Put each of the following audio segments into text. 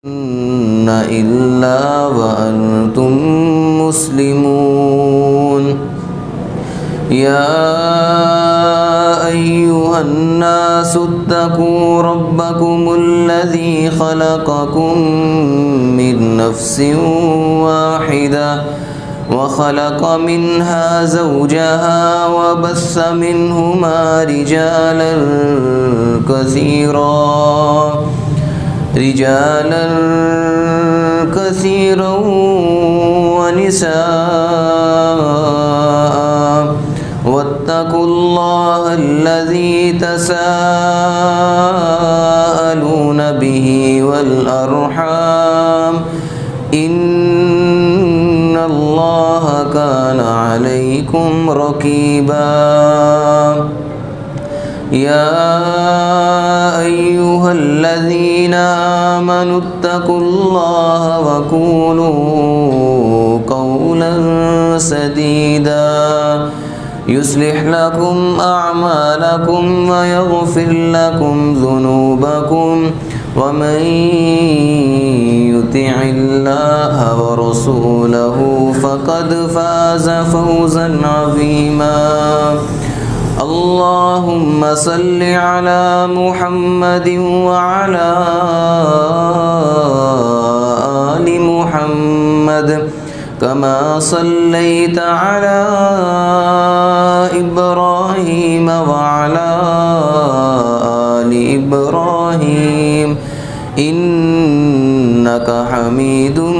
इल्ला व अंतुम मुस्लिमून। या अय्युहन्नासुत्तकू रब्बकुमुल्लज़ी खलक़कुम मिन नफ्सिन वाहिदा व खलक़ मिन्हा ज़ौजहा व बस्स मिन्हुमा रिजालन कसीरन व निसाअ वत्तकुल्लाह अल्लज़ी तसाअलून बिही वल अर्हाम इन्नल्लाह काना अलैकुम रकीबा। या अय्युहल्लज़ीना आमनुत्तकुल्लाह व कूलू क़ौलन सदीदा युस्लिह लकुम अअमालकुम व यग़फिर लकुम ज़ुनूबकुम व मन युतिइल्लाह व रसूलहु फ़क़द फ़ाज़ फ़ौज़न अज़ीमा। अल्लाहुम्मा सल्लि अला मुहम्मदिन व अला आलि मुहम्मद कमा सल्लैता अला इब्राहीम व अला आलि इब्राहीम इन्नका हमीदुम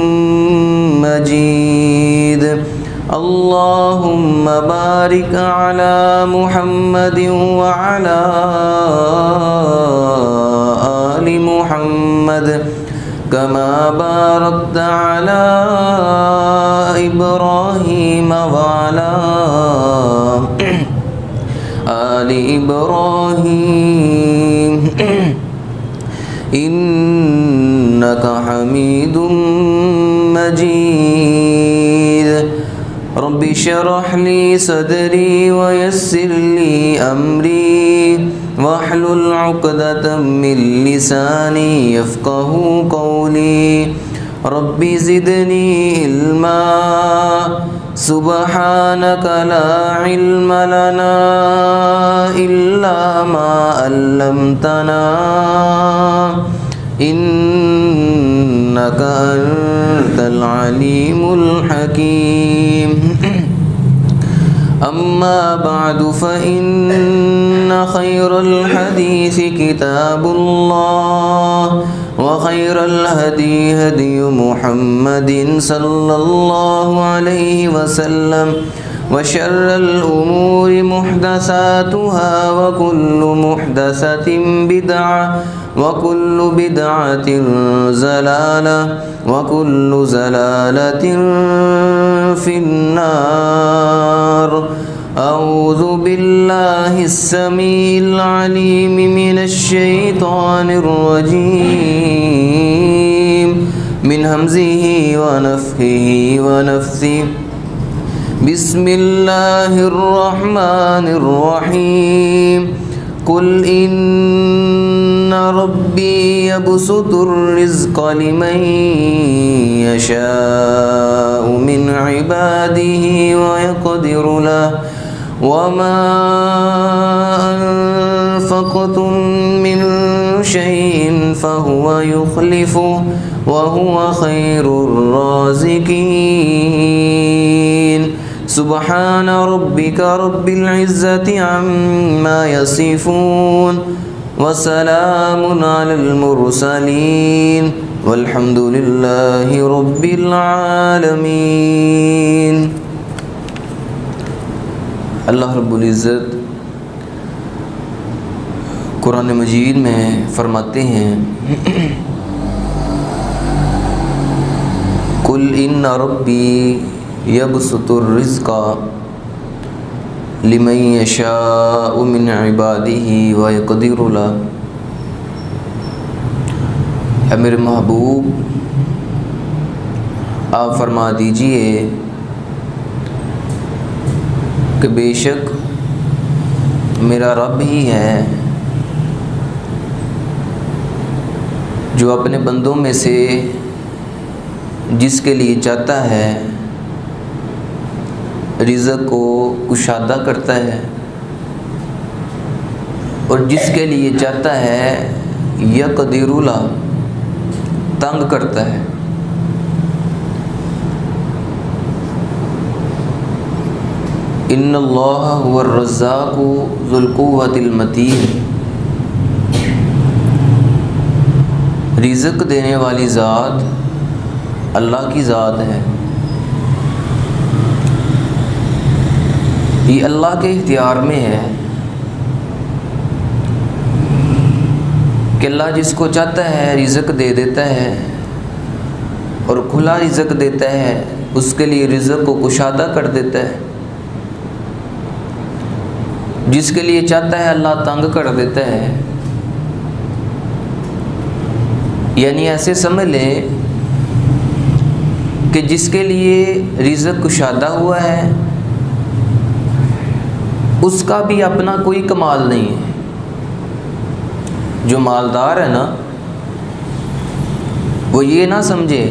मजीद। अल्लाहुम्मा बारिक अला मुहम्मदिन व अला आलि मुहम्मद कमा बारकता अला इब्राहीम व अला आलि इब्राहीम इन्नका हमीदुम मजीद। रब्बि शरह ली सदरी व यस्सिर ली अमरी वहलुल उक़दतम मिन लिसानी यफ़क़हू क़ौली। रब्बि ज़िदनी इल्मा सुब्हानक ला इल्म लना इल्ला मा अल्लमतना इन्नका अंतल अलीमुल हकीम। अम्मा बअदु फ़इन्न खैरल हदीसी किताबुल्लाह व खैरल हदी हदी मुहम्मदिन सल्लल्लाहु अलैहि वसल्लम व शर्रल उमूरि मुहदसातुहा व कुल्लु मुहदसतिन बिदअह व कुल्लु बिदअतिन ज़लालह व कुल्लु ज़लालतिन फिन्नार। अऊज़ु बिल्लाहिस समीइल अलीम मिनश शैतानिर रजीम मिन हम्ज़िही व नफ़्ख़िही व नफ़्सिही। बिस्मिल्लाहिर रहमानिर रहीम। कुल इन्ना रब्बी यबसुतुर रिज़्क़ लिमन यशाअु मिन इबादिही व यक़दिरु लहु व मा अनफ़क़्तुम मिन शैइन फ़हुव युख़्लिफ़ुहु व हुव खैरुर राज़िक़ीन। सुब्हान रब्बिका रब्बिल इज़्ज़ति अम्मा यसिफ़ून व सलामुन अलल मुरसलीन वल्हम्दुलिल्लाहि रब्बिल आलमीन। अल्लाह रब्बुल इज़्ज़त कुरान मजीद में फरमाते हैं कुल इन्ना रब्बी यबसुतुर रिज़्क़ लिमन यशाअु मिन इबादिही व यक़दिरु लहु। है मेरे महबूब आप फरमा दीजिए कि बेशक मेरा रब ही है जो अपने बंदों में से जिसके लिए चाहता है रिज़्क़ को कुशादा करता है और जिसके लिए चाहता है यक़दिरु लह तंग करता है। इन्नल्लाह हुवर्रज़्ज़ाक़ु ज़ुल क़ुव्वतिल मतीन। रिज़्क़ देने वाली ज़ात अल्लाह की ज़ात है। ये अल्लाह के इख्तियार में है कि अल्लाह जिसको चाहता है रिज़्क़ दे देता है और खुला रिज़्क़ देता है, उसके लिए रिज़्क़ को कुशादा कर देता है। जिसके लिए चाहता है अल्लाह तंग कर देता है। यानी ऐसे समझ लें कि जिसके लिए रिज़्क़ कुशादा हुआ है उसका भी अपना कोई कमाल नहीं है। जो मालदार है ना, वो ये ना समझे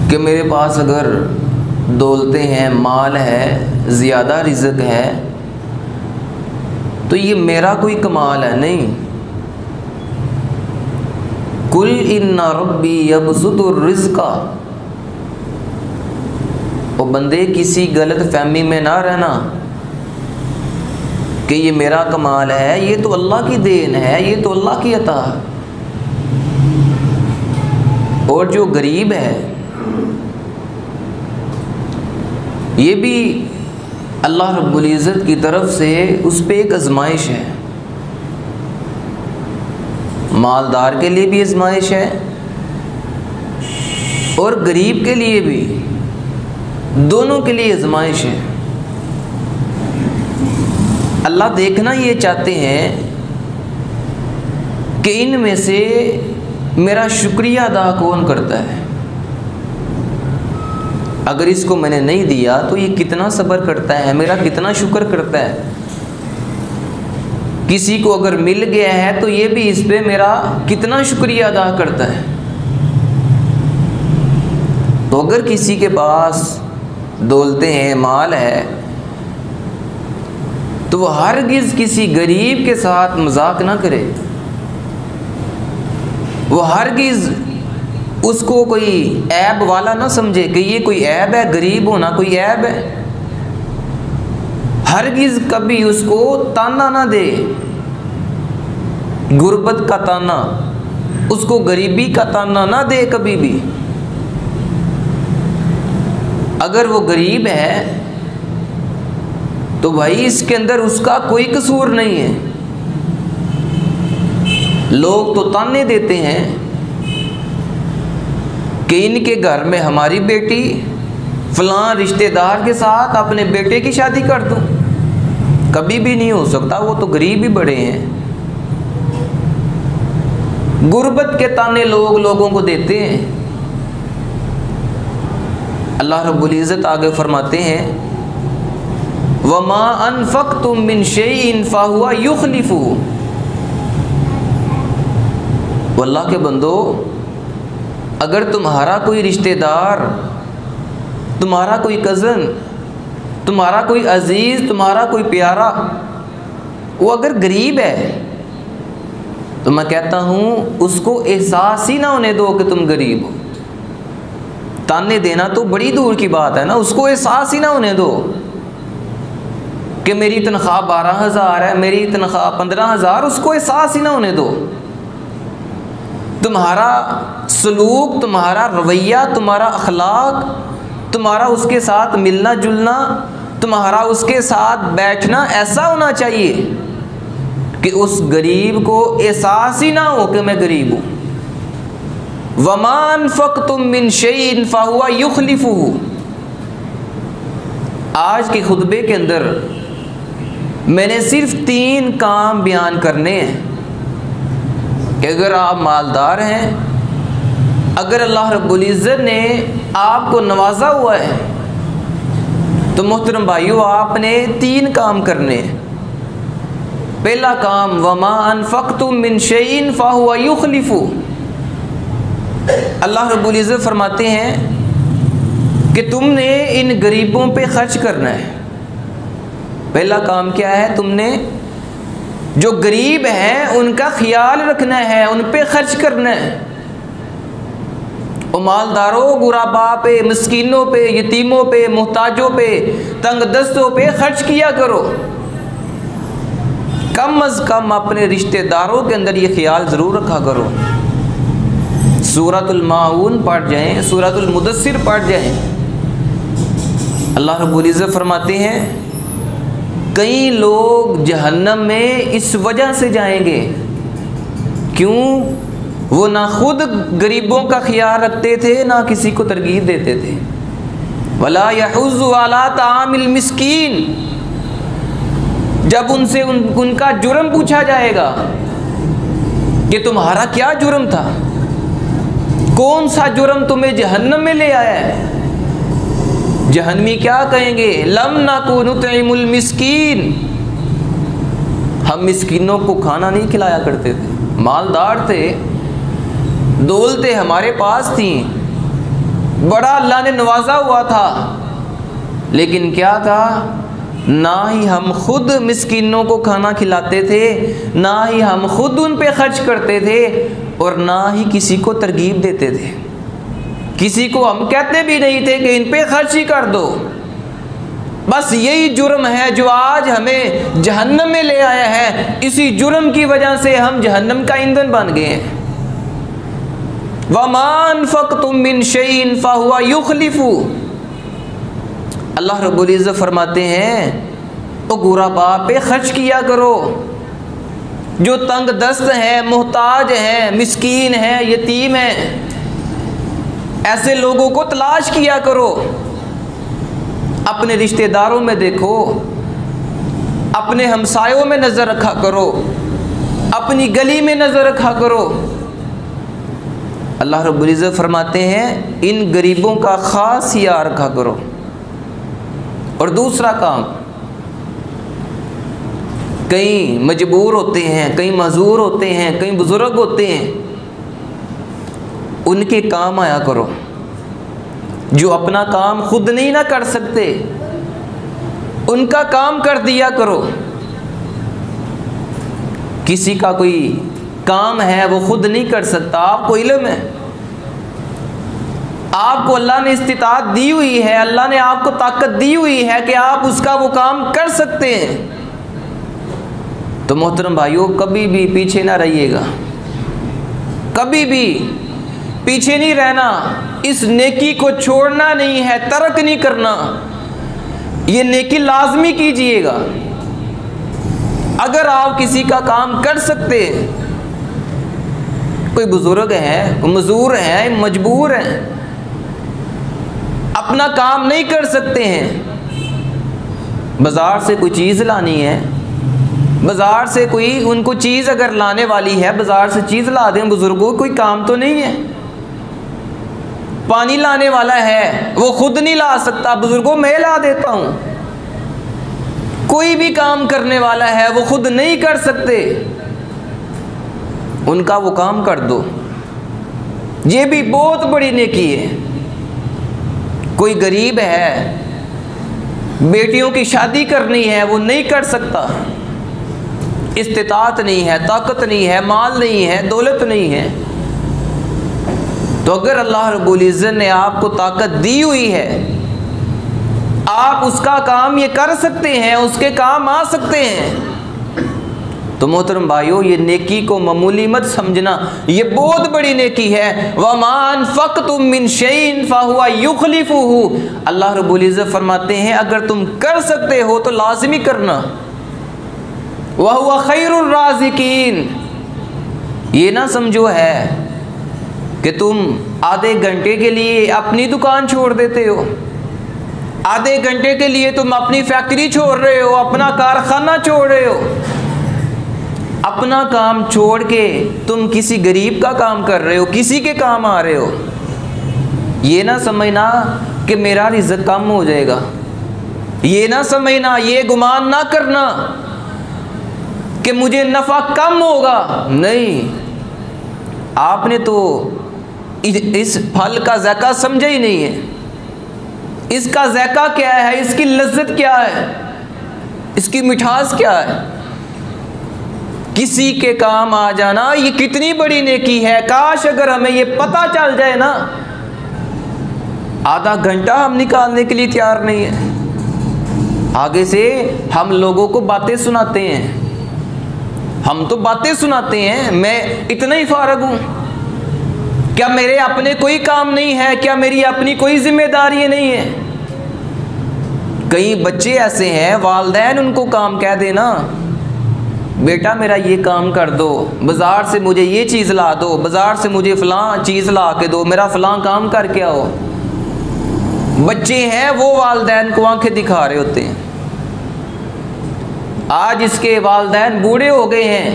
कि मेरे पास अगर दौलतें हैं, माल है, ज़्यादा रिज़्क़ है तो ये मेरा कोई कमाल है। नहीं, कुल इन्ना रब्बी यबसुतुर रिज़्क़ा। ओ बंदे, किसी गलत फहमी में ना रहना कि ये मेरा कमाल है, ये तो अल्लाह की देन है, ये तो अल्लाह की अता है। और जो गरीब है ये भी अल्लाह रब्बुल इज़्ज़त की तरफ से उस पर एक आजमाइश है। मालदार के लिए भी आजमाइश है और गरीब के लिए भी, दोनों के लिए आजमाइश है। अल्लाह देखना ये चाहते हैं कि इनमें से मेरा शुक्रिया अदा कौन करता है। अगर इसको मैंने नहीं दिया तो ये कितना सब्र करता है, मेरा कितना शुक्र करता है। किसी को अगर मिल गया है तो ये भी इस पे मेरा कितना शुक्रिया अदा करता है। तो अगर किसी के पास दौलतें हैं, माल है, तो वो हरगिज़ किसी गरीब के साथ मजाक ना करे। वो हरगिज़ उसको कोई ऐब वाला ना समझे कि ये कोई ऐब है, गरीब होना कोई ऐब है। हरगिज़ कभी उसको ताना ना दे, गुर्बत का ताना, उसको गरीबी का ताना ना दे कभी भी। अगर वो गरीब है तो भाई इसके अंदर उसका कोई कसूर नहीं है। लोग तो ताने देते हैं कि इनके घर में हमारी बेटी फलां रिश्तेदार के साथ अपने बेटे की शादी कर दूं। कभी भी नहीं हो सकता, वो तो गरीब ही बड़े हैं। गुर्बत के ताने लोग लोगों को देते हैं। अल्लाह रब्बुल इज़्ज़त आगे फरमाते हैं, वमा अनफक़्तुम मिन शैइन फहुवा युख़्लिफ़ुहु। अल्लाह के बंदो, अगर तुम्हारा कोई रिश्तेदार, तुम्हारा कोई कज़न, तुम्हारा कोई अजीज़, तुम्हारा कोई प्यारा, वो अगर गरीब है तो मैं कहता हूँ उसको एहसास ही ना होने दो कि तुम गरीब हो। ताने देना तो बड़ी दूर की बात है ना, उसको एहसास ही ना होने दो कि मेरी तनख्वाह 12,000 है, मेरी तनख्वाह 15,000, उसको एहसास ही ना होने दो। तुम्हारा सलूक, तुम्हारा रवैया, तुम्हारा अखलाक, तुम्हारा उसके साथ मिलना जुलना, तुम्हारा उसके साथ बैठना ऐसा होना चाहिए कि उस गरीब को एहसास ही ना हो कि मैं गरीब हूँ। वमा अनफ़क़्तुम मिन शैइन फहुवा युख़्लिफ़ुहु। आज के खुतबे के अंदर मैंने सिर्फ 3 काम बयान करने हैं कि अगर आप मालदार हैं, अगर अल्लाह रब्बुल इज़्ज़त ने आपको नवाजा हुआ है तो मोहतरम भाइयों, आपने 3 काम करने हैं। पहला काम वमा अनफक़्तुम मिन शैइन फ़हुव युख़्लिफ़ु। अल्लाह रब्बुल इज़्ज़त फरमाते हैं कि तुमने इन गरीबों पे खर्च करना है। पहला काम क्या है? तुमने जो गरीब हैं उनका ख्याल रखना है, उन पे खर्च करना है। और मालदारों, गुराबा पे, मिस्कीनों पे, यतीमों पे, मोहताजों पे, तंग दस्तों पे खर्च किया करो। कम अज़ कम अपने रिश्तेदारों के अंदर ये ख्याल ज़रूर रखा करो। सूरतुल माऊन पढ़ जाएं, सूरतुल मुदस्सिर पढ़ जाएं। अल्लाह रब्बुल इज़्ज़त फरमाते हैं कई लोग जहन्नम में इस वजह से जाएंगे, क्यों? वो ना खुद गरीबों का ख्याल रखते थे, ना किसी को तरगीब देते थे। वला यहुज़्ज़ु अला तामिल मिस्कीन। जब उनसे उनका जुर्म पूछा जाएगा कि तुम्हारा क्या जुर्म था, कौन सा जुर्म तुम्हें जहन्नम में ले आया है, जहन्नमी क्या कहेंगे? लम नकु नुतइमुल मिस्कीन। हम मिस्कीनों को खाना नहीं खिलाया करते थे। मालदार थे, दौलतें हमारे पास थी, बड़ा अल्लाह ने नवाजा हुआ था, लेकिन क्या था? ना ही हम खुद मिस्कीनों को खाना खिलाते थे, ना ही हम खुद उन पे खर्च करते थे, और ना ही किसी को तरगीब देते थे। किसी को हम कहते भी नहीं थे कि इन पे खर्च ही कर दो। बस यही जुर्म है जो आज हमें जहन्नम में ले आया है। इसी जुर्म की वजह से हम जहन्नम का ईंधन बन गए हैं। वमा अनफ़क़्तुम मिन शैइन फ़हुव युख़्लिफ़ु। अल्लाह रब्बुल इज़्ज़त फरमाते हैं ओ गुराबा पे खर्च किया करो, जो तंग दस्त हैं, मोहताज हैं, मिस्कीन हैं, यतीम हैं, ऐसे लोगों को तलाश किया करो। अपने रिश्तेदारों में देखो, अपने हमसायों में नज़र रखा करो, अपनी गली में नज़र रखा करो। अल्लाह रब्बुल इज़्ज़त फरमाते हैं इन गरीबों का ख़ास ख्याल रखा करो। और दूसरा काम, कई मजबूर होते हैं, कई मजूर होते हैं, कई बुज़ुर्ग होते हैं, उनके काम आया करो। जो अपना काम खुद नहीं ना कर सकते, उनका काम कर दिया करो। किसी का कोई काम है वो खुद नहीं कर सकता, आपको इल्म है, आपको अल्लाह ने इस्तिताअत दी हुई है, अल्लाह ने आपको ताकत दी हुई है कि आप उसका वो काम कर सकते हैं, तो मोहतरम भाइयों कभी भी पीछे ना रहिएगा, कभी भी पीछे नहीं रहना। इस नेकी को छोड़ना नहीं है, तर्क नहीं करना, ये नेकी लाजमी कीजिएगा। अगर आप किसी का काम कर सकते हैं, कोई बुजुर्ग है, कोई मजूर है, मजबूर हैं, अपना काम नहीं कर सकते हैं, बाज़ार से कोई चीज़ लानी है, बाज़ार से कोई उनको चीज़ अगर लाने वाली है, बाज़ार से चीज़ ला दें। बुजुर्गों कोई काम तो नहीं है। पानी लाने वाला है, वो खुद नहीं ला सकता, बुजुर्गों मैं ला देता हूँ। कोई भी काम करने वाला है वो खुद नहीं कर सकते, उनका वो काम कर दो, ये भी बहुत बड़ी नेकी है। कोई गरीब है, बेटियों की शादी करनी है, वो नहीं कर सकता, इस्तिताअत नहीं है, ताकत नहीं है, माल नहीं है, दौलत नहीं है, तो अगर अल्लाह रब्बुल इज़्ज़त ने आपको ताकत दी हुई है, आप उसका काम ये कर सकते हैं, उसके काम आ सकते हैं, तो मोहतरम भाइयों ये नेकी को मामूली मत समझना, ये बहुत बड़ी नेकी है। वमा अनफ़क़्तुम मिन शैइन फ़हुव युख़्लिफ़ुहु। अल्लाह रब्बुल इज़्ज़त फरमाते हैं अगर तुम कर सकते हो तो लाज़मी करना। वहुव खैरुर राज़िकीन। ये ना समझो है कि तुम आधे घंटे के लिए अपनी दुकान छोड़ देते हो, आधे घंटे के लिए तुम अपनी फैक्ट्री छोड़ रहे हो, अपना कारखाना छोड़ रहे हो, अपना काम छोड़ के तुम किसी गरीब का काम कर रहे हो, किसी के काम आ रहे हो। ये ना समझना कि मेरा रिज़्क़ कम हो जाएगा, ये ना समझना, ये गुमान ना करना कि मुझे नफ़ा कम होगा, नहीं, आपने तो इस फल का ज़ायका समझा ही नहीं है। इसका ज़ायका क्या है, इसकी लज्जत क्या है, इसकी मिठास क्या है। किसी के काम आ जाना ये कितनी बड़ी नेकी है। काश अगर हमें ये पता चल जाए ना, आधा घंटा हम निकालने के लिए तैयार नहीं है। आगे से हम लोगों को बातें सुनाते हैं, हम तो बातें सुनाते हैं, मैं इतना ही फारग हूँ। क्या मेरे अपने कोई काम नहीं है? क्या मेरी अपनी कोई जिम्मेदारी नहीं है? कई बच्चे ऐसे हैं, वालिदैन उनको काम कह देना, बेटा मेरा ये काम कर दो, बाज़ार से मुझे ये चीज़ ला दो, बाज़ार से मुझे फ़लाँ चीज़ ला के दो, मेरा फ़लाँ काम करके आओ। बच्चे हैं वो वालिदैन को आंखें दिखा रहे होते हैं। आज इसके वालिदैन बूढ़े हो गए हैं,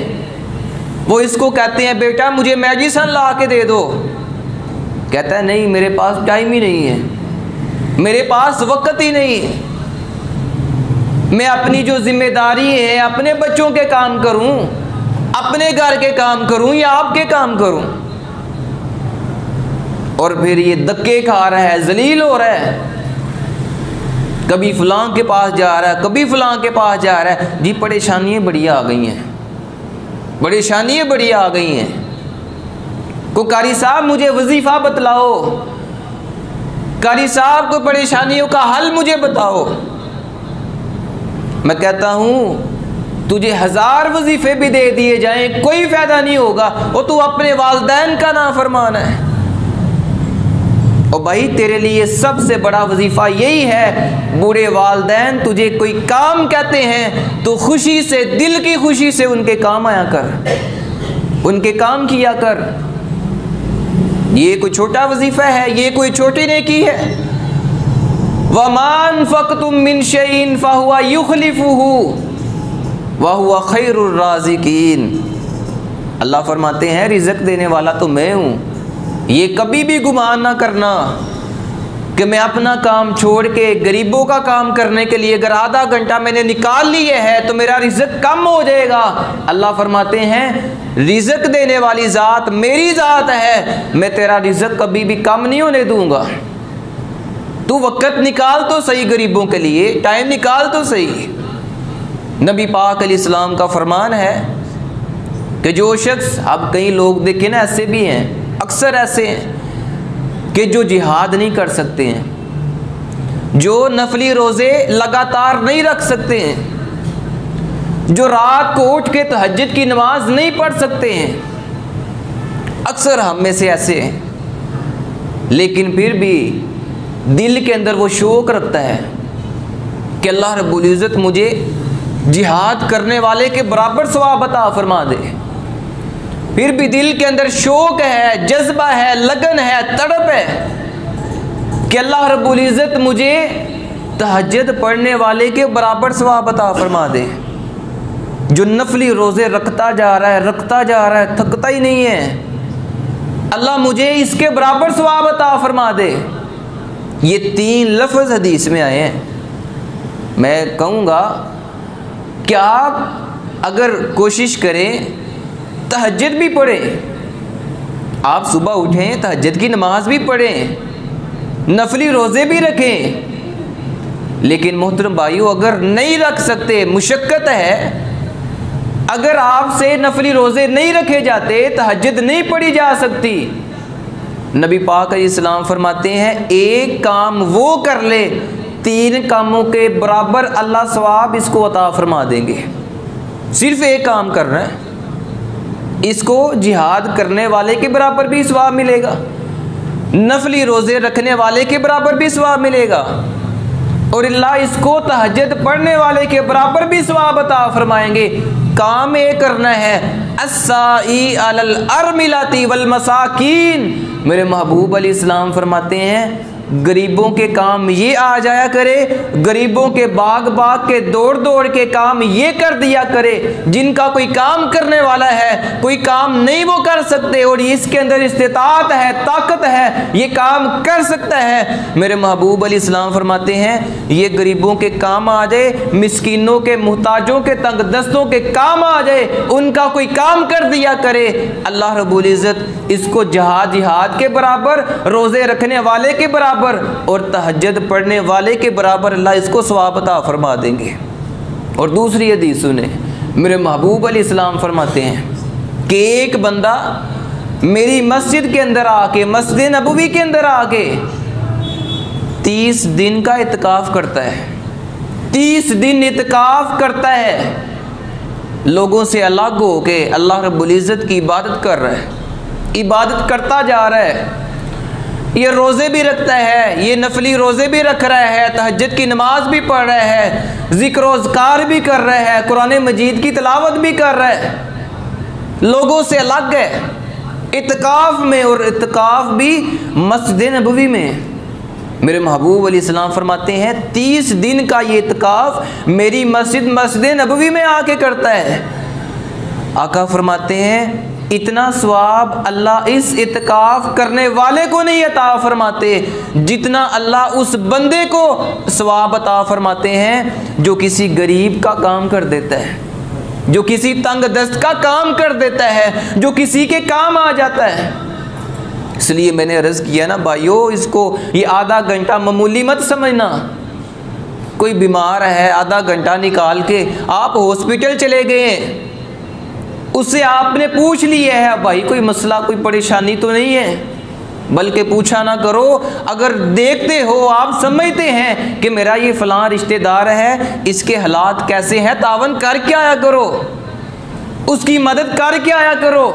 वो इसको कहते हैं बेटा मुझे मेडिसिन ला के दे दो, कहता है नहीं मेरे पास टाइम ही नहीं है, मेरे पास वक्त ही नहीं है। मैं अपनी जो जिम्मेदारी है अपने बच्चों के काम करूं, अपने घर के काम करूं या आपके काम करूं, और फिर ये धक्के खा रहा है, जलील हो रहा है। कभी फलां के पास जा रहा है, कभी फलां के पास जा रहा है। जी परेशानियाँ बड़ी आ गई हैं, परेशानियाँ बड़ी आ गई हैं। को कारी साहब मुझे वजीफ़ा बतलाओ, कारी साहब को परेशानियों का हल मुझे बताओ। मैं कहता हूँ तुझे 1000 वजीफ़े भी दे दिए जाएं कोई फ़ायदा नहीं होगा, वो तू अपने वालिदैन का नाफरमान है। और भाई तेरे लिए सबसे बड़ा वजीफ़ा यही है, बूढ़े वालिदैन तुझे कोई काम कहते हैं तो खुशी से, दिल की खुशी से उनके काम आया कर, उनके काम किया कर। ये कोई छोटा वजीफ़ा है, ये कोई छोटी नेकी है। वमान फ़क़्तुम मिन शैइन फ़हुवा युख़लिफ़ुहु वहुवा खैरुर राज़िकीन। अल्लाह फरमाते हैं रिज़्क़ देने वाला तो मैं हूँ। ये कभी भी गुमान ना करना कि मैं अपना काम छोड़ के गरीबों का काम करने के लिए अगर आधा घंटा मैंने निकाल लिए है तो मेरा रिज़्क़ कम हो जाएगा। अल्लाह फरमाते हैं रिज़्क़ देने वाली ज़ात मेरी ज़ात है, मैं तेरा रिज़्क़ कभी भी कम नहीं होने दूँगा। तू वक़्त निकाल तो सही, गरीबों के लिए टाइम निकाल तो सही। नबी पाक अलैहिस्सलाम का फरमान है कि जो शख्स, अब कई लोग देखे ना ऐसे भी हैं, अक्सर ऐसे हैं कि जो जिहाद नहीं कर सकते हैं, जो नफली रोज़े लगातार नहीं रख सकते हैं, जो रात को उठ के तहज्जुद की नमाज नहीं पढ़ सकते हैं। अक्सर हम में से ऐसे हैं, लेकिन फिर भी दिल के अंदर वो शौक़ रखता है कि अल्लाह रब्बुल इज़्ज़त मुझे जिहाद करने वाले के बराबर सवाब अता फरमा दे। फिर भी दिल के अंदर शौक़ है, जज्बा है, लगन है, तड़प है कि अल्लाह रब्बुल इज़्ज़त मुझे तहज्जुद पढ़ने वाले के बराबर सवाब अता फरमा दे। जो नफली रोज़े रखता जा रहा है, रखता जा रहा है, थकता ही नहीं है, अल्लाह मुझे इसके बराबर सवाब अता फरमा दे। ये 3 लफ्ज़ हदीस में आए हैं। मैं कहूँगा कि आप अगर कोशिश करें, तहज्जुद भी पढ़ें, आप सुबह उठें तहज्जुद की नमाज भी पढ़ें, नफली रोज़े भी रखें, लेकिन मोहतरम भाइयों अगर नहीं रख सकते, मुशक्क़त है, अगर आपसे नफली रोज़े नहीं रखे जाते, तहज्जुद नहीं पढ़ी जा सकती, नबी पाक अलैहिस्सलाम फरमाते हैं एक काम वो कर ले 3 कामों के बराबर अल्लाह सवाब इसको अता फरमा देंगे। सिर्फ एक काम कर रहे हैं, इसको जिहाद करने वाले के बराबर भी सवाब मिलेगा, नफली रोज़े रखने वाले के बराबर भी सवाब मिलेगा, और अल्लाह इसको तहज्जुद पढ़ने वाले के बराबर भी सवाब अता फरमाएंगे। काम ये करना है, अस्साई अलल अरमिलाती वल मसाकीन। मेरे महबूब अलैहिस्सलाम फरमाते हैं गरीबों के काम ये आ जाया करे, गरीबों के बाग बाग के दौड़ दौड़ के काम ये कर दिया करे, जिनका कोई काम करने वाला है कोई काम नहीं वो कर सकते और इसके अंदर इस्तिताअत है, ताकत है, ये काम कर सकता है। मेरे महबूब अलैहिस्सलाम फरमाते हैं ये गरीबों के काम आ जाए, मिस्कीनों के, मुहताजों के, तंगदस्तों के काम आ जाए, उनका कोई काम कर दिया करे, अल्लाह रब्बुल इज़्ज़त इसको जिहाद के बराबर, रोज़े रखने वाले के बराबर और तहज्जुद पढ़ने वाले के बराबर अल्लाह इसको सवाब अता फरमा देंगे। और दूसरी हदीस सुने, मेरे महबूब अलैहिस्सलाम फरमाते हैं कि एक बंदा मेरी मस्जिद के अंदर आके, मस्जिद नबवी के अंदर आके 30 दिन का इत्काफ करता है, 30 दिन इत्काफ करता है, लोगों से अलग होके अल्लाह रब्बुल इज़्ज़त की इबादत कर रहा है, इबादत करता जा रहा है, ये रोज़े भी रखता है, ये नफली रोज़े भी रख रहा है, तहज्जुद की नमाज भी पढ़ रहा है, ज़िक्र अज़कार भी कर रहा है, कुरान मजीद की तिलावत भी कर रहा है, लोगों से अलग है इत्काफ में, और इत्काफ भी मस्जिद नबवी में। मेरे महबूब अलैहिस्सलाम फरमाते हैं 30 दिन का ये इत्काफ मेरी मस्जिद नबवी में आके करता है। आका फरमाते हैं इतना सवाब अल्लाह इस इत्काफ करने वाले को नहीं अता फरमाते जितना अल्लाह उस बंदे को सवाब अता फरमाते हैं जो किसी गरीब का काम कर देता है, जो किसी तंग दस्त का काम कर देता है, जो किसी के काम आ जाता है। इसलिए मैंने अर्ज़ किया ना भाइयों, इसको ये आधा घंटा मामूली मत समझना। कोई बीमार है, आधा घंटा निकाल के आप हॉस्पिटल चले गए, उससे आपने पूछ लिया है भाई कोई मसला, कोई परेशानी तो नहीं है, बल्कि पूछा ना करो। अगर देखते हो, आप समझते हैं कि मेरा ये फ़लाँ रिश्तेदार है, इसके हालात कैसे हैं, तावन करके आया करो, उसकी मदद करके आया करो।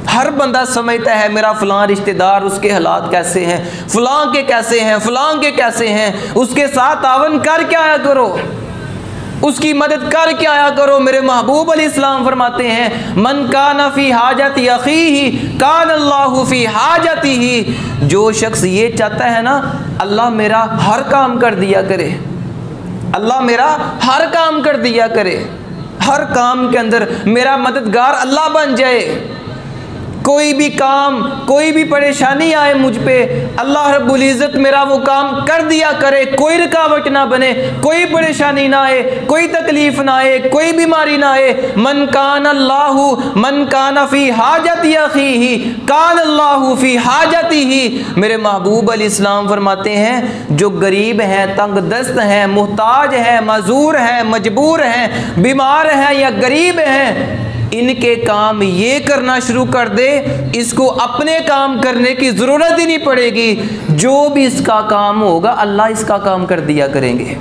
हर बंदा समझता है मेरा फ़लाँ रिश्तेदार, उसके हालात कैसे हैं, फ़लाँ के कैसे हैं, फ़लाँ के कैसे हैं, उसके साथ तावन करके आया करो, उसकी मदद करके आया करो। मेरे महबूब अलैहिस्सलाम फरमाते हैं मन काना फी हाजती अखीही कान अल्लाहु फी हाजतिही। जो शख्स ये चाहता है ना अल्लाह मेरा हर काम कर दिया करे, अल्लाह मेरा हर काम कर दिया करे, हर काम के अंदर मेरा मददगार अल्लाह बन जाए, कोई भी काम, कोई भी परेशानी आए मुझ पे, अल्लाह रब्बुल इज़्ज़त मेरा वो काम कर दिया करे, कोई रुकावट ना बने, कोई परेशानी ना आए, कोई तकलीफ़ ना आए, कोई बीमारी ना आए। मन काना फ़ी हाजती अख़ीही कान अल्लाहु फ़ी हाजतिही। मेरे महबूब अलैहिस्सलाम फरमाते हैं जो गरीब हैं, तंग दस्त हैं, मुहताज हैं, मजूर हैं, मजबूर हैं, बीमार हैं या गरीब हैं, इनके काम ये करना शुरू कर दे, इसको अपने काम करने की ज़रूरत ही नहीं पड़ेगी, जो भी इसका काम होगा अल्लाह इसका काम कर दिया करेंगे।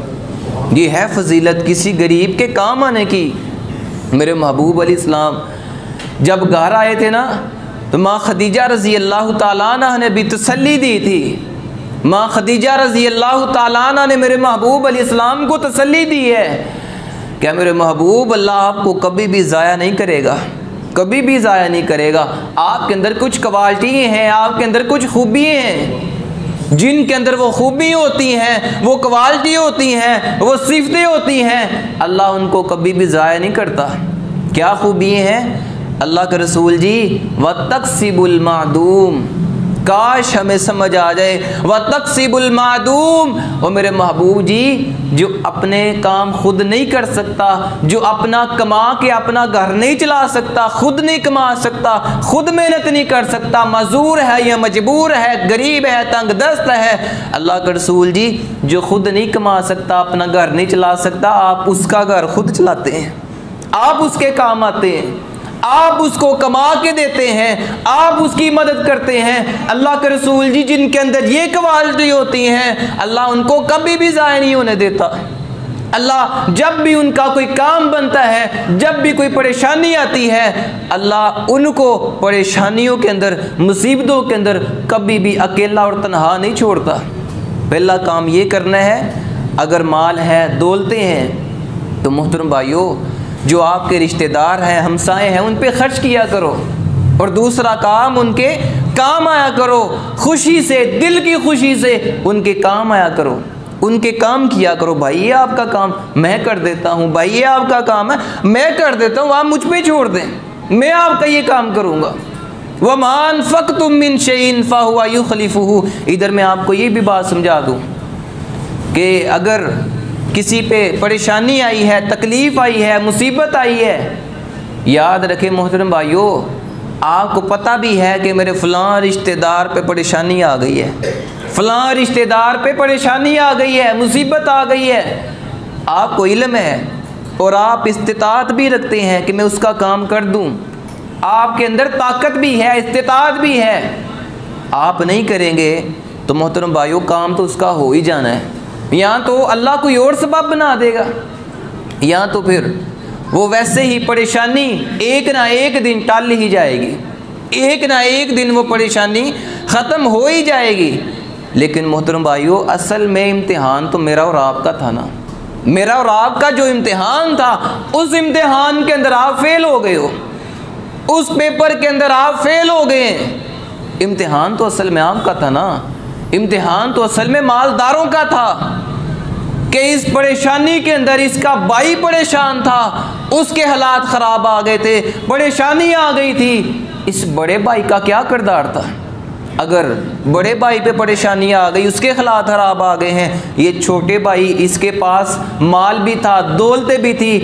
ये है फजीलत किसी गरीब के काम आने की। मेरे महबूब अलैहिस्सलाम जब घर आए थे ना तो माँ खदीजा रज़ी अल्लाह ताला अन्हा ने भी तसल्ली दी थी। माँ खदीजा रज़ी अल्लाह ताला अन्हा ने मेरे महबूब अलैहिस्सलाम को तसल्ली दी है क्या मेरे महबूब अल्लाह आपको कभी भी ज़ाया नहीं करेगा, कभी भी ज़ाया नहीं करेगा। आपके अंदर कुछ क्वालिटी हैं, आपके अंदर कुछ खूबियाँ हैं, जिनके अंदर वो खूबी होती हैं, वो क्वालिटी होती हैं, वो सिफ़तें होती हैं, अल्लाह उनको कभी भी ज़ाया नहीं करता। क्या खूबियाँ हैं? अल्लाह के रसूल जी व तक्सिबुल मादूम, काश हमें समझ आ जाए, व तक्सिबुल मादूम। और मेरे महबूब जी जो अपने काम खुद नहीं कर सकता, जो अपना कमा के अपना घर नहीं चला सकता, खुद नहीं कमा सकता, खुद मेहनत नहीं कर सकता, मजूर है या मजबूर है, गरीब है, तंग दस्त है, अल्लाह के रसूल जी जो खुद नहीं कमा सकता, अपना घर नहीं चला सकता, आप उसका घर खुद चलाते हैं, आप उसके काम आते हैं, आप उसको कमा के देते हैं, आप उसकी मदद करते हैं। अल्लाह के रसूल जी जिनके अंदर ये क्वालिटी होती हैं अल्लाह उनको कभी भी ज़ाया नहीं होने देता। अल्लाह जब भी उनका कोई काम बनता है, जब भी कोई परेशानी आती है, अल्लाह उनको परेशानियों के अंदर, मुसीबतों के अंदर कभी भी अकेला और तन्हा नहीं छोड़ता। पहला काम ये करना है, अगर माल है, दौलतें हैं तो मोहतरम भाइयों जो आपके रिश्तेदार हैं, हमसाए हैं, उन पे खर्च किया करो। और दूसरा काम उनके काम आया करो, खुशी से, दिल की खुशी से उनके काम आया करो, उनके काम किया करो। भाई ये आपका काम, मैं कर देता हूँ। भाई ये आपका काम है, मैं कर देता हूँ, आप मुझ पे छोड़ दें, मैं आपका ये काम करूँगा। वमान फ़क़्तुम मिन शैइन फ़हुव युख़्लिफ़ुहु। इधर मैं आपको ये भी बात समझा दूँ कि अगर किसी पे परेशानी आई है, तकलीफ़ आई है, मुसीबत आई है, याद रखें मोहतरम भाइयों, आपको पता भी है कि मेरे फ़लाँ रिश्तेदार पे परेशानी आ गई है, फ़लाँ रिश्तेदार पे परेशानी आ गई है, मुसीबत आ गई है, आपको इल्म है और आप इस्तिताअत भी रखते हैं कि मैं उसका काम कर दूं, आपके अंदर ताकत भी है, इस्तिताअत भी है, आप नहीं करेंगे तो मोहतरम भाइयों काम तो उसका हो ही जाना है। या तो अल्लाह कोई और सबब बना देगा, या तो फिर वो वैसे ही परेशानी एक ना एक दिन टल ही जाएगी, एक ना एक दिन वो परेशानी ख़त्म हो ही जाएगी। लेकिन मोहतरम भाइयों, असल में इम्तिहान तो मेरा और आपका था ना, मेरा और आपका जो इम्तिहान था, उस इम्तिहान के अंदर आप फेल हो गए हो, उस पेपर के अंदर आप फेल हो गए। इम्तिहान तो असल में आपका था ना, इम्तिहान तो असल में मालदारों का था कि इस परेशानी के अंदर इसका भाई परेशान था, उसके हालात ख़राब आ गए थे, परेशानी आ गई थी। इस बड़े भाई का क्या किरदार था? अगर बड़े भाई पे परेशानी आ गई, उसके हालात ख़राब आ गए हैं, ये छोटे भाई, इसके पास माल भी था, दौलतें भी थी,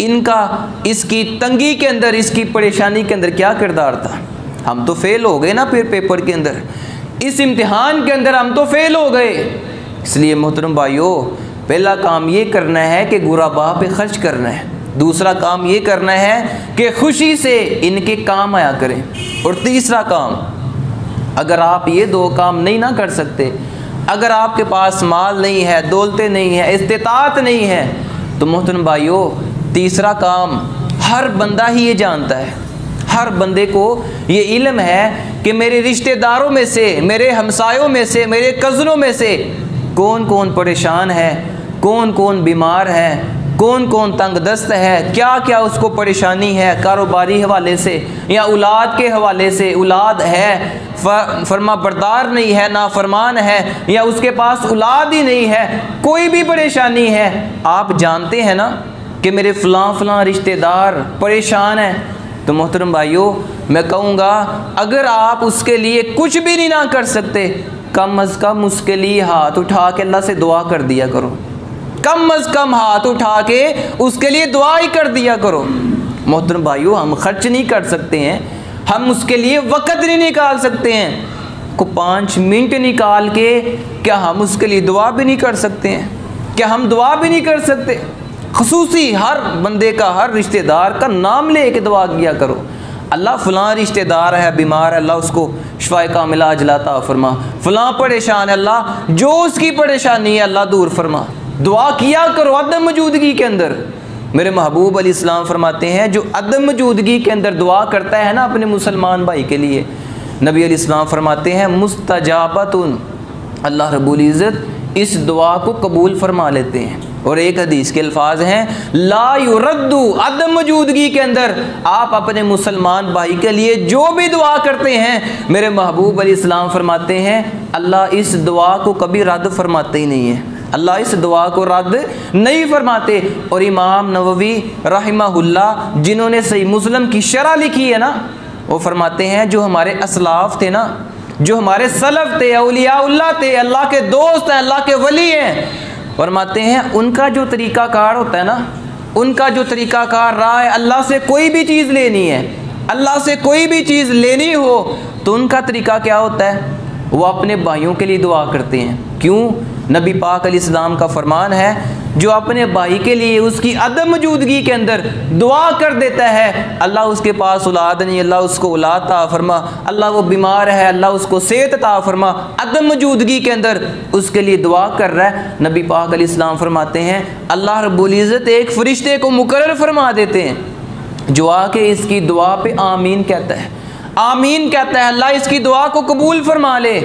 इनका इसकी तंगी के अंदर, इसकी परेशानी के अंदर क्या किरदार था? हम तो फेल हो गए ना फिर पेपर के अंदर, इस इम्तिहान के अंदर हम तो फेल हो गए। इसलिए मोहतरम भाइयों, पहला काम ये करना है कि गुराबा पे खर्च करना है, दूसरा काम ये करना है कि खुशी से इनके काम आया करें, और तीसरा काम, अगर आप ये दो काम नहीं ना कर सकते, अगर आपके पास माल नहीं है, दौलतें नहीं है, इस्तिताअत नहीं है, तो मोहतरम भाइयों तीसरा काम हर बंदा ही ये जानता है, हर बंदे को ये इल्म है कि मेरे रिश्तेदारों में से, मेरे हमसायों में से, मेरे कज़नों में से कौन कौन परेशान है, कौन कौन बीमार है, कौन कौन तंग दस्त है, क्या क्या उसको परेशानी है, कारोबारी हवाले से या औलाद के हवाले से, औलाद है फरमा बरदार नहीं है, ना फरमान है, या उसके पास औलाद ही नहीं है, कोई भी परेशानी है, आप जानते हैं ना कि मेरे फ़लाँ फ़लाँ रिश्तेदार परेशान हैं। तो मोहतरम भाइयों, मैं कहूँगा अगर आप उसके लिए कुछ भी नहीं ना कर सकते, कम अज़ कम उसके लिए हाथ उठा के अल्लाह से दुआ कर दिया करो, कम अज़ कम हाथ उठा के उसके लिए दुआ ही कर दिया करो। मोहतरम भाइयों, हम खर्च नहीं कर सकते हैं, हम उसके लिए वक़्त नहीं निकाल सकते हैं, को 5 मिनट निकाल के क्या हम उसके लिए दुआ भी नहीं कर सकते हैं? क्या हम दुआ भी नहीं कर सकते? खुसूसी हर बंदे का, हर रिश्तेदार का नाम ले के दुआ किया करो, अल्लाह फ़लाँ रिश्तेदार है, बीमार है, अल्लाह उसको शिफ़ाए कामिला अजलाता फरमा, फ़लाँ परेशान है, अल्लाह जो उसकी परेशानी है अल्लाह दूर फरमा। दुआ किया करो अदम मौजूदगी के अंदर। मेरे महबूब अलैहिस्सलाम फरमाते हैं, जो अदम मौजूदगी के अंदर दुआ करता है ना अपने मुसलमान भाई के लिए, नबी अलैहिस्सलाम फरमाते हैं मुस्तजाबतुन, अल्लाह रब्बुल इज़्ज़त इस दुआ को कबूल फरमा लेते हैं। और एक हदीस के अल्फाज हैं, ला युरद्दु, अदम मौजूदगी के अंदर आप अपने मुसलमान भाई के लिए जो भी दुआ करते हैं, मेरे महबूब अलैहिस्सलाम फरमाते हैं अल्लाह इस दुआ को कभी रद्द फरमाते ही नहीं है, अल्लाह इस दुआ को रद्द नहीं फरमाते। और इमाम नववी रहमहुल्लाह जिन्होंने सही मुस्लिम की शरह लिखी है ना, वो फरमाते हैं जो हमारे असलाफ थे ना, जो हमारे सलफ थे, औलियाउल्लाह थे, अल्लाह के दोस्त हैं, अल्लाह के वली हैं, फरमाते हैं उनका जो तरीक़ाकार होता है ना, उनका जो तरीक़ाकार रहा है, अल्लाह से कोई भी चीज़ लेनी है, अल्लाह से कोई भी चीज़ लेनी हो तो उनका तरीक़ा क्या होता है? वो अपने भाइयों के लिए दुआ करते हैं। क्यों? नबी पाक अलैहिस्सलाम का फरमान है, जो अपने भाई के लिए उसकी अदम मौजूदगी के अंदर दुआ कर देता है, अल्लाह उसके पास औलाद नहीं, अल्लाह उसको औलाद ता फरमा, अल्लाह वो बीमार है, अल्लाह उसको सेहत ता फरमा, अदम मौजूदगी के अंदर उसके लिए दुआ कर रहा है। नबी पाक अलैहिस्सलाम फरमाते हैं अल्लाह रब्बुल इज़्ज़त एक फ़रिश्ते को मुकर्रर फरमा देते हैं जो आके इसकी दुआ पे आमीन कहता है, आमीन कहता है, अल्लाह इसकी दुआ को कबूल फरमा ले।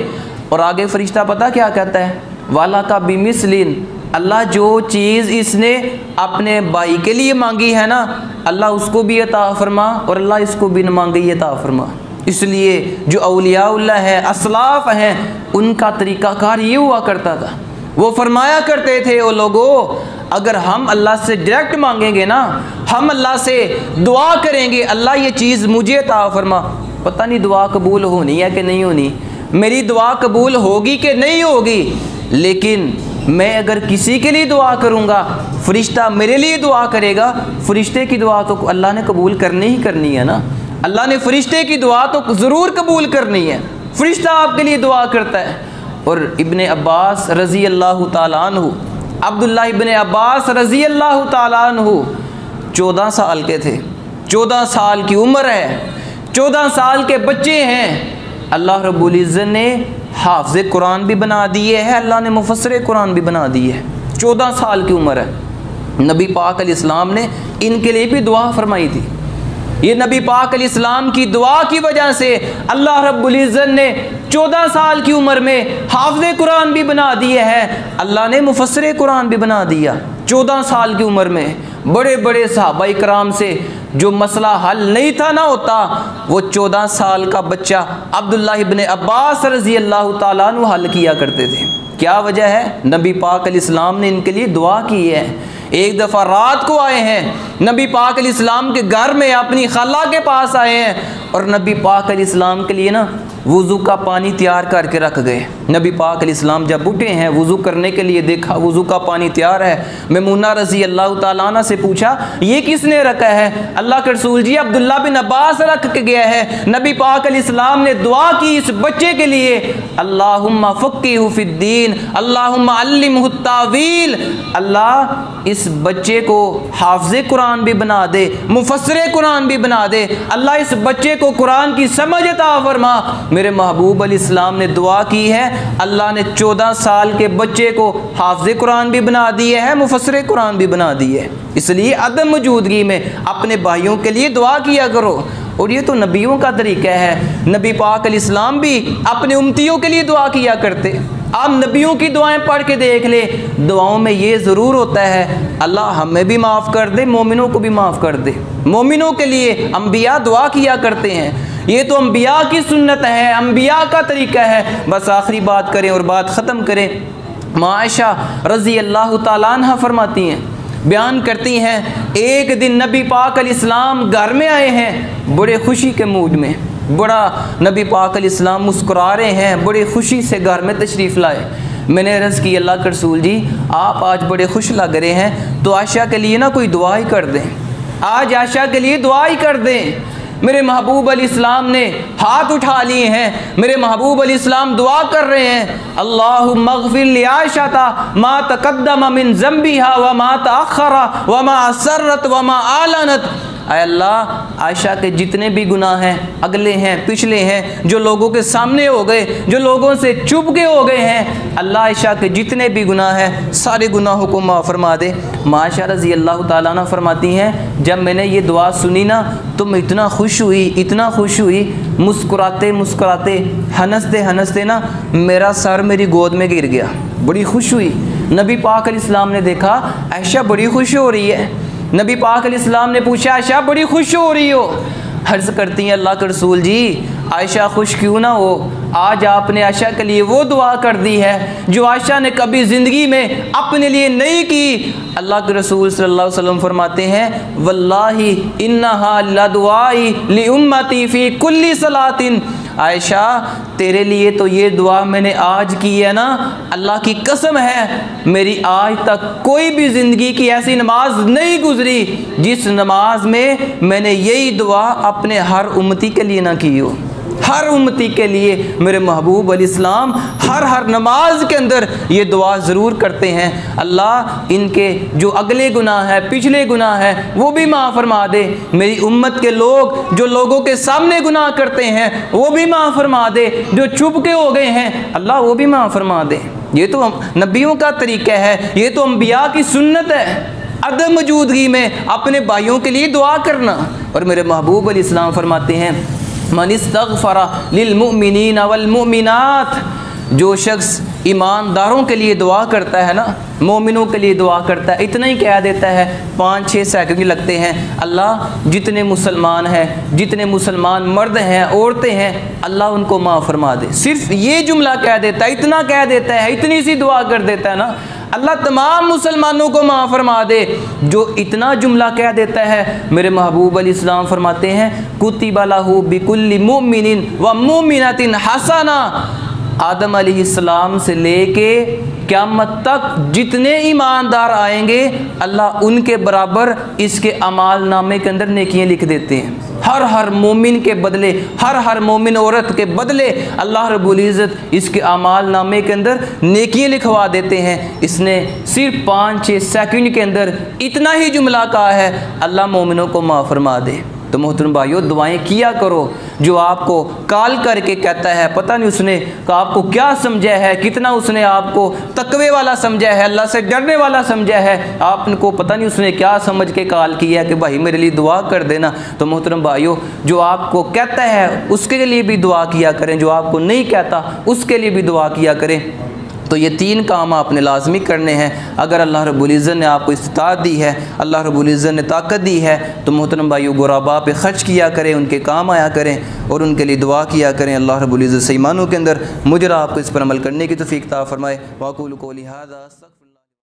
और आगे फ़रिश्ता पता क्या कहता है? वाला का बिमिसलिन, अल्लाह जो चीज़ इसने अपने भाई के लिए मांगी है ना, अल्लाह उसको भी अता फरमा, और अल्लाह इसको बिन मांगे अता फरमा। इसलिए जो औलियाउल्लाह है, असलाफ़ हैं, उनका तरीक़ाकार ये हुआ करता था। वो फरमाया करते थे, ओ लोगों, अगर हम अल्लाह से डायरेक्ट मांगेंगे ना, हम अल्लाह से दुआ करेंगे, अल्लाह ये चीज़ मुझे अता फरमा, पता नहीं दुआ कबूल होनी है कि नहीं होनी, मेरी दुआ कबूल होगी कि नहीं होगी, लेकिन मैं अगर किसी के लिए दुआ करूँगा, फ़रिश्ता मेरे लिए दुआ करेगा, फ़रिश्ते की दुआ तो अल्लाह ने कबूल करनी ही करनी है ना। अल्लाह ने फ़रिश्ते की दुआ तो ज़रूर कबूल करनी है, फ़रिश्ता आपके लिए दुआ करता है। और इब्ने अब्बास रज़ी अल्लाह ताला अन्हु, अब्दुल्लाह इब्ने अब्बास रज़ी अल्लाह ताला अन्हु 14 साल के थे, 14 साल की उम्र है, 14 साल के बच्चे हैं। अल्लाह रब्बुल इज़्ज़त ने हाफ़िज़े कुरान भी बना दिए है, अल्लाह ने मुफ़स्सिरे कुरान भी बना दिए है। 14 साल की उम्र है। नबी पाक अलैहिस्सलाम ने इनके लिए भी दुआ फरमाई थी। ये नबी पाक अलैहिस्सलाम की दुआ की वजह से अल्लाह रब्बुल इज़्ज़त ने 14 साल की उम्र में हाफ़िज़े कुरान भी बना दिए हैं, अल्लाह ने मुफ़स्सिरे कुरान भी बना दिया। 14 साल की उम्र में बड़े बड़े सहाबा इकराम से जो मसला हल नहीं था ना होता, वो 14 साल का बच्चा अब्दुल्लाह इब्ने अब्बास रज़ी अल्लाह ताला अन्हु हल किया करते थे। क्या वजह है? नबी पाक अलैहिस्सलाम ने इनके लिए दुआ की है। एक दफ़ा रात को आए हैं, नबी पाक अलैहिस्सलाम के घर में अपनी खाला के पास आए हैं और नबी पाक अलैहिस्सलाम के लिए ना वज़ू का पानी तैयार करके रख गए। नबी पाक अलैहिस्सलाम जब उठे हैं वज़ू करने के लिए, देखा वज़ू का पानी तैयार है। मैमूना रज़ी अल्लाह ताला अन्हा से पूछा, ये किसने रखा है? अल्लाह के रसूल जी, अब्दुल्लाह बिन अब्बास रख के गया है। नबी पाक अलैहिस्सलाम ने दुआ की इस बच्चे के लिए, अल्लाहुम्मा फ़क़्क़िहु फ़िद्दीन, अल्लाहुम्मा अल्लिमहु तावील, अल्लाह इस बच्चे को हाफ़िज़े कुरान भी बना दे, मुफ़स्सिरे कुरान भी बना दे, अल्लाह इस बच्चे को कुरान की समझ अता फरमा। मेरे महबूब अलैहिस्सलाम ने दुआ की है, अल्लाह ने 14 साल के बच्चे को हाफ़िज़े कुरान भी बना दिए है, मुफ़स्सिरे कुरान भी बना दिए है। इसलिए अदम मौजूदगी में अपने भाइयों के लिए दुआ किया करो। और ये तो नबियों का तरीका है। नबी पाक अलैहिस्सलाम भी अपने उम्मतियों के लिए दुआ किया करते। आप नबियों की दुआएं पढ़ के देख ले, दुआओं में ये ज़रूर होता है, अल्लाह हमें भी माफ़ कर दे, मोमिनों को भी माफ़ कर दे। मोमिनों के लिए अम्बिया दुआ किया करते हैं, ये तो अम्बिया की सुन्नत है, अम्बिया का तरीका है। बस आखिरी बात करें और बात ख़त्म करें। माँ आयशा रज़ी अल्लाह ताला अन्हा फरमाती हैं, बयान करती हैं, एक दिन नबी पाक अलैहिस्सलाम घर में आए हैं बड़े खुशी के मूड में, बड़ा नबी पाक अलैहिस्सलाम मुस्कुरा रहे हैं, बड़ी खुशी से घर में तशरीफ़ लाए। मैंने अर्ज़ की, अल्लाह के रसूल जी आप आज बड़े खुश लग रहे हैं, तो आयशा के लिए ना कोई दुआ ही कर दें, आज आयशा के लिए दुआ ही कर दें। मेरे महबूब अलैहिस्सलाम ने हाथ उठा लिए हैं, मेरे महबूब अलैहिस्सलाम दुआ कर रहे हैं, अल्लाहुम्मा अग़फ़िर लि आयशा मा तक़द्दम मिन ज़ंबिहा व मा तअख़्ख़रा व मा असर्रत व मा आलनत। ऐ अल्लाह, आयशा के जितने भी गुनाह हैं, अगले हैं, पिछले हैं, जो लोगों के सामने हो गए, जो लोगों से छुप के हो गए हैं, अल्लाह आयशा के जितने भी गुनाह हैं सारे गुनाहों को माफ़ फरमा दे। आयशा रज़ी अल्लाह ताला अन्हा फरमाती हैं, जब मैंने ये दुआ सुनी ना तो मैं इतना खुश हुई, इतना खुश हुई, मुस्कुराते मुस्कुराते, हंसते हंसते ना मेरा सर मेरी गोद में गिर गया, बड़ी खुश हुई। नबी पाक अलैहिस्सलाम ने देखा आयशा बड़ी खुश हो रही है। नबी पाक अलैहिस्सलाम ने पूछा, आयशा बड़ी खुश हो रही हो? अर्ज़ करती हैं, अल्लाह के रसूल जी आयशा खुश क्यों ना हो, आज आपने आयशा के लिए वो दुआ कर दी है जो आयशा ने कभी ज़िंदगी में अपने लिए नहीं की। अल्लाह के रसूल सल्लल्लाहु अलैहि वसल्लम फरमाते हैं, वल्लाही इन्नहा लदुआई li उम्मती फ़ी कुल्ली सलातिन। आयशा तेरे लिए तो ये दुआ मैंने आज की है ना, अल्लाह की कसम है मेरी आज तक कोई भी ज़िंदगी की ऐसी नमाज नहीं गुजरी जिस नमाज में मैंने यही दुआ अपने हर उम्मती के लिए ना की हो। हर उम्मती के लिए मेरे महबूब अलैहिस्सलाम हर नमाज के अंदर ये दुआ ज़रूर करते हैं, अल्लाह इनके जो अगले गुनाह है, पिछले गुनाह है, वो भी माफ़ फरमा दे। मेरी उम्मत के लोग जो लोगों के सामने गुनाह करते हैं वो भी माफ़ फरमा दे, जो छुप के हो गए हैं अल्लाह वो भी माफ़ फरमा दे। ये तो नबियों का तरीका है, ये तो अम्बिया की सुन्नत है, अदम मौजूदगी में अपने भाइयों के लिए दुआ करना। और मेरे महबूब अलैहिस्सलाम फरमाते हैं, मन इस्तग़फ़रा लिल मुमिनीन वल मुमिनात, जो शख्स ईमानदारों के लिए दुआ करता है ना, मोमिनों के लिए दुआ करता है, इतना ही कह देता है 5-6 सेकंड लगते हैं, अल्लाह जितने मुसलमान हैं, जितने मुसलमान मर्द हैं, औरतें हैं, अल्लाह उनको माफ़ फरमा दे। सिर्फ ये जुमला कह देता है, इतना कह देता है, इतनी सी दुआ कर देता है ना, अल्लाह तमाम मुसलमानों को माफ़ फरमा दे। जो इतना जुमला कह देता है, मेरे महबूब अलैहिस्सलाम फरमाते हैं, कुतिबा लहू बिकुल्लि मुमिनिन व मुमिनतिन हसना। आदम अलैहिस्सलाम से लेके क़यामत तक जितने ईमानदार आएंगे, अल्लाह उनके बराबर इसके अमाल नामे के अंदर नेकियां लिख देते हैं। हर मोमिन के बदले, हर मोमिन औरत के बदले अल्लाह रब्बुल इज़्ज़त इसके अमाल नामे के अंदर नेकियां लिखवा देते हैं। इसने सिर्फ 5-6 सेकंड के अंदर इतना ही जुमला कहा है, अल्लाह मोमिनों को माफ़ फरमा दे। तो मोहतरम भाइयों, दुआएं किया करो। जो आपको कॉल करके कहता है, पता नहीं उसने आपको क्या समझा है, कितना उसने आपको तकवे वाला समझा है, अल्लाह से डरने वाला समझा है, आपको पता नहीं उसने क्या समझ के कॉल किया कि भाई मेरे लिए दुआ कर देना। तो मोहतरम भाइयों, जो आपको कहता है उसके लिए भी दुआ किया करें, जो आपको नहीं कहता उसके लिए भी दुआ किया करें। तो ये 3 काम आपने लाजमी करने हैं। अगर अल्लाह रब्बुल इज़्ज़त ने आपको इस्तिताअत दी है, अल्लाह रब्बुल इज़्ज़त ने ताकत दी है, तो मोहतरम भाइयों गुराबा पे ख़र्च किया करें, उनके काम आया करें और उनके लिए दुआ किया करें। अल्लाह रब्बुल इज़्ज़त से ईमानों के अंदर मुझे आपको इस पर अमल करने की तौफ़ीक़ अता फ़रमाए। वाक़ूलु क़ौली हाज़ा।